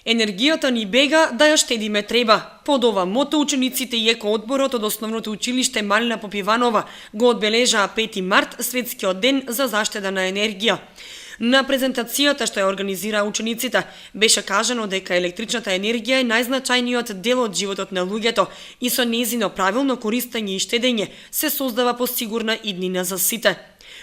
Енергијата ни бега, да ја штедиме треба. Под ова мото учениците и екоодборот од Основното училиште Малина Попиванова го одбележаа 5 март, светскиот ден за заштеда на енергија. На презентацијата што ја организираа учениците, беше кажано дека електричната енергија е најзначајниот дел од животот на луѓето и со нејзино правилно користење и штедење се создава посигурна иднина за сите.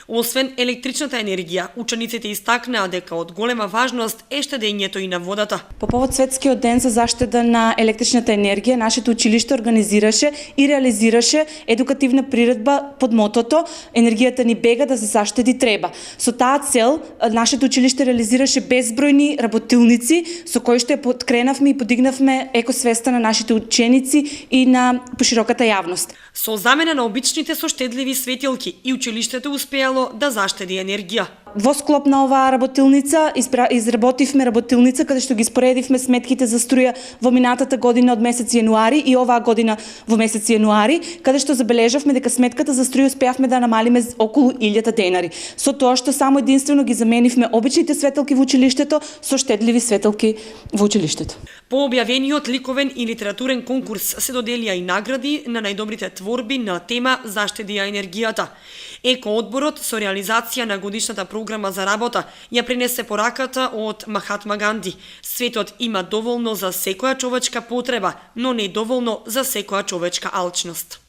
Освен електричната енергија, учениците истакнаа дека од голема важност е штедењето и на водата. По повод светскиот ден за заштеда на електричната енергија, нашето училиште организираше и реализираше едукативна приредба под мотото "Енергијата ни бега, да се заштеди треба". Со таа цел, нашето училиште реализираше безбројни работилници со кои што ја подкренавме и подигнавме екосвеста на нашите ученици и на пошироката јавност. Со замена на обичните со штедливи светилки и училиштето успеало да заштеди енергија. Во склоп на оваа работилница изработивме работилница каде што ги споредивме сметките за струја во минатата година од месец јануари и оваа година во месец јануари, каде што забележавме дека сметката за струја успеавме да намалиме околу 1000 денари. Со тоа што само единствено ги заменивме обичните светилки во училиштето со штедливи светилки во училиштето. По објавениот ликовен и литературен конкурс се доделија и награди на најдобрите творби на тема "Заштеди ја енергијата". Екоодборот со реализација на годишната програма за работа ја пренесе пораката од Махатма Ганди. Светот има доволно за секоја човечка потреба, но не доволно за секоја човечка алчност.